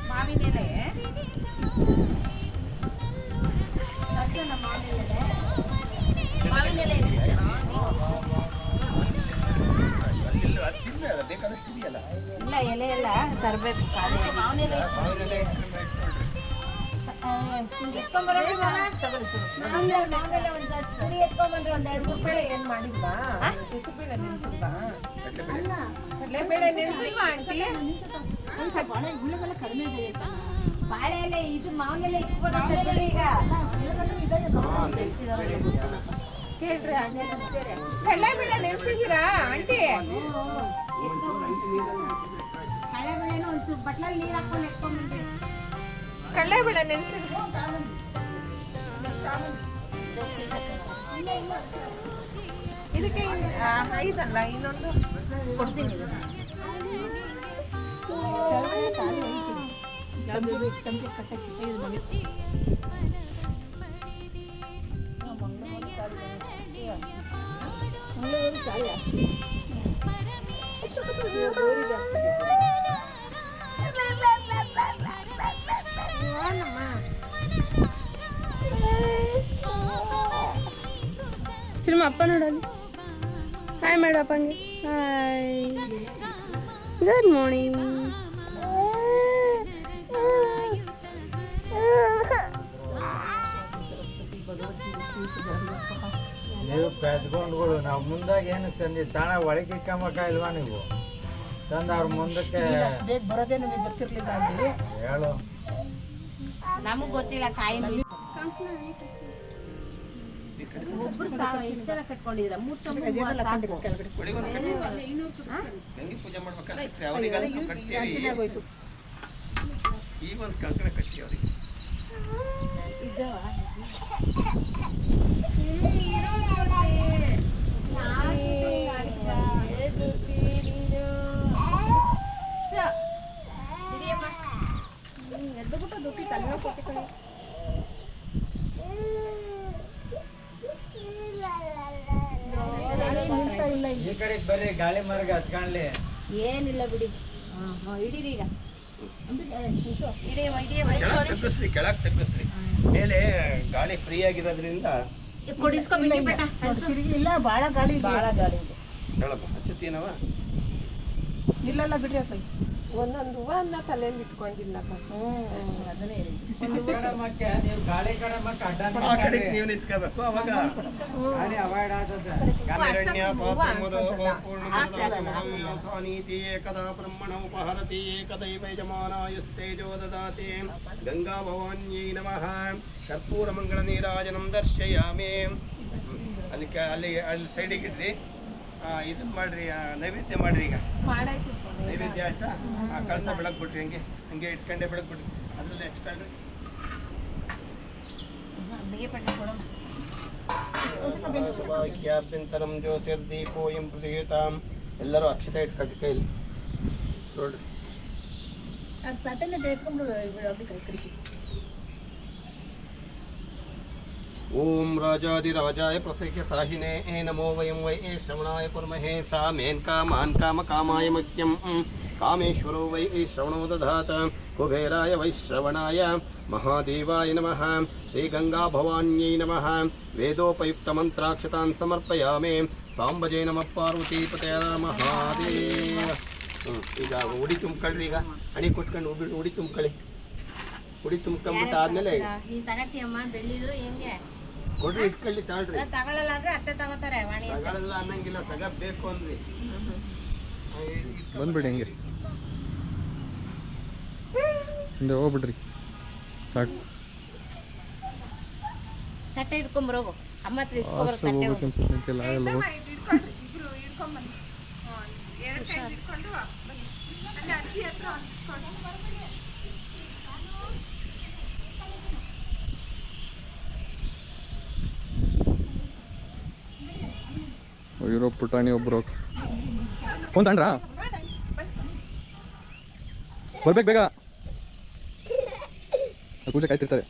ಮಾವಿನ ಎಲೆ ಮಾವಿನ ಎಲೆ ಇಲ್ಲ ಎಲೆ ಎಲ್ಲ ತರಬೇಕು ಮಾವಿನ ಎಲೆ ಒಂದೆರಡು ರೂಪಾಯಿ ಏನ್ ಮಾಡಿಲ್ಲ ಬಿಸಿಬೇಳೆ ನೆನ್ಸಿಲ್ವಾ ಕಡಲೆಬೇಳೆ ನೆನ್ಸಿಲ್ವಾ ಆಂಟಿ ಕಡಿಮೆ ಬಾಳೆ ಎಲೆ ಇದು ಮಾವಿನ ಎಲೆ ಇಟ್ಬೋದು ಈಗ ಹೇಳ್ರಿ ಕಡಲೆಬೇಳೆ ನೆನ್ಸಿದ್ದೀರಾ ಆಂಟಿ ಕಡಲೆಬೇಳೆನೂ ಒಂಚೂರು ಬಟ್ಲಲ್ಲಿ ನೀರು ಹಾಕೊಂಡು ಎತ್ಕೊಂಡ್ಬಂದ್ರಿ ಕಡಲೆಬೇಳೆ ನೆನ್ಸಿದ್ರು ಇದಕ್ಕೆ ಐದಲ್ಲ ಇನ್ನೊಂದು ಕೊಡ್ತೀನಿ ಚಿನ್ನಮ್ಮ ಅಪ್ಪ ನೋಡಲಿ ಹಾಯ್ ಮಾಡು ಅಪ್ಪಂಗೆ ಹಾಯ್ ಗುಡ್ ಮಾರ್ನಿಂಗ್ ನೀವು ಕದ್ಕೊಂಡ್ಗಳು ನಾವು ಮುಂದಾಗ ಏನು ತಂದಿ ತಾಣ ಒಳಗೆ ಕಮ್ಮಕ ಇಲ್ವಾ ನೀವು ತಂದು ಅವ್ರ ಮುಂದಕ್ಕೆ ಬೇಗ ಬರೋದೇ ನಮಗೆ ಗೊತ್ತಿರ್ಲಿಲ್ಲ ಅಲ್ಲಿ ಹೇಳು ನಮಗ್ ಗೊತ್ತಿಲ್ಲ ಕಾಯಿ ಒಬ್ರು ಎಷ್ಟು ಜನ ಕಟ್ಕೊಂಡಿದ್ರ ಈ ಕಡೆ ಬರ್ರಿ ಗಾಳಿ ಮಾರ್ಗ ಹತ್ಕೊಂಡ್ಲಿ ಏನಿಲ್ಲ ಬಿಡಿ ಹಿಡೀರಿ ಈಗ ಕೆಳಗೆ ತಗ್ಗಿಸ್ರಿ ಮೇಲೆ ಗಾಳಿ ಫ್ರೀ ಆಗಿರೋದ್ರಿಂದ ಇಲ್ಲ ಭಾಳ ಗಾಳಿ ಹೇಳಪ್ಪ ಹಚ್ಚುತ್ತೀನವ ಇಲ್ಲಲ್ಲ ಬಿಡ್ರಿ ಅಪ್ಪ ಒಂದೊಂದು ಹೂವ ಅನ್ನ ತಲೆಯಲ್ಲಿ ಇಟ್ಕೊಂಡಿಲ್ಲಪ್ಪ ಅದನ್ನೇ ನೀವು ಗಾಳಿ ಕಡೆ ಮತ್ತೆ ಆ ಕಡೆ ನೀವು ನಿಂತ್ಕೋಬೇಕು ಅವಾಗ ಗಾಳಿ ಅವಾಯ್ಡ್ ನೀತಿ ಏಕದಾ ಬ್ರಹ್ಮಣ ಉಪಹರತಿ ಏಕದೈವ ಯಜಮಾನಾಯಸ್ತೇಜೋ ದದಾತಿ ಗಂಗಾ ಭವಾನ್ಯೈ ನಮಃ ಕರ್ಪೂರ ಮಂಗಳ ನೀರಾಜನಂ ದರ್ಶಯಾಮಿ ಅಲ್ಲಿ ಅಲ್ಲಿ ಸೈಡಿಗೆ ಇಡ್ರಿ ಇದು ಮಾಡ್ರಿ ನೈವೇದ್ಯ ಮಾಡ್ರಿ ಈಗ ಮಾಡಾಯ್ತು ನೈವೇದ್ಯ ಆಯ್ತಾ ಕಳಸ ಬೆಳಕ್ ಬಿಟ್ರಿ ಹಂಗೆ ಇಟ್ಕೊಂಡೆ ಬೆಳಕ್ ಬಿಟ್ರಿ ಅದ್ರಲ್ಲಿ ಹಚ್ಕೊಂಡ್ರಿ ಭಾಗ್ಯಾಭ್ಯಂತರಂ ಜ್ಯೋತಿರ್ದೀಪೋಯಂ ಪ್ರತಿಯುತಾಂ ಎಲ್ಲರೂ ಅಕ್ಷತೆ ಇಟ್ಕೊಳ್ರಿ ಕೈಲಿ ನೋಡ್ರಿ ಓಂ ರಾಜಾದಿರಾಜಾಯ ಪ್ರಸಖ್ಯ ಸಾಹಿನೇ ನಮೋ ವಯಂ ವೈ ಶ್ರವಣಾಯ ಕುರ್ಮಹೇ ಸಾ ಮೇನ್ ಕಾಮಾನ್ ಕಾಮಕಾಮಾಯ ಮಹ್ಯಂ ಕಾಮೇಶ್ವರೋ ವೈ ಶ್ರವಣೋ ದಧಾತ ಕುಬೇರಾಯ ವೈ ಶ್ರವಣಾಯ ಮಹಾದೇವಾಯ ನಮಃ ಶ್ರೀಗಂಗಾ ಭವಾನ್ಯೈ ನಮಃ ವೇದೋಪಯುಕ್ತ ಮಂತ್ರಾಕ್ಷತಾನ್ ಸಮರ್ಪಯಾಮಿ ಸಾಂಬಜೇ ನಮಃ ಪಾರ್ವತೀಪತಯ ಮಹಾದೇವ ಈಗ ಉಡಿ ತುಂಬ್ಕೊಳ್ರಿ ಈಗ ಹಣಿ ಕೊಟ್ಕೊಂಡು ಉಡಿ ತುಂಬ್ಕೊಳ್ಳಿ ಉಡಿ ತುಂಬ್ಕೊಂಡ್ಬಿಟ್ಟು ಆದ್ಮೇಲೆ ಕೊಡ್ರಿ ಇಟ್ಕೊಳ್ಳಿ ತಾಳ್ರಿ ತಗೊಳ್ಳಲ್ಲ ಅಂದ್ರೆ ಅತ್ತೆ ತಗೋತಾರೆ ತಗೊಳ್ಳಲ್ಲ ಅನ್ನಂಗಿಲ್ಲ ತಗಬೇಕು ಅಂದ್ರಿ ಬಂದ್ಬಿಡಿ ಹಂಗೆ ಹಿಂದೆ ಹೋಗ್ಬಿಡ್ರಿ ಸಾಕು ತಟ್ಟೆ ಇಟ್ಕೊಂಬರೋಗು ಅಮ್ಮ ಹತ್ರ ಇಸ್ಕೊಬರೋ ಅಷ್ಟು ಹೋಗ್ಬೇಕು ಅನ್ಸುತ್ತೆ ಆಗಲ್ಲ ಇರೋ ಪುಟಾಣಿ ಒಬ್ರು ಫೋನ್ ತಗೊಂಡ್ರಾ ಬರ್ಬೇಕು ಬೇಗ ಪೂಜೆ ಕಾಯ್ತಿರ್ತಾರೆ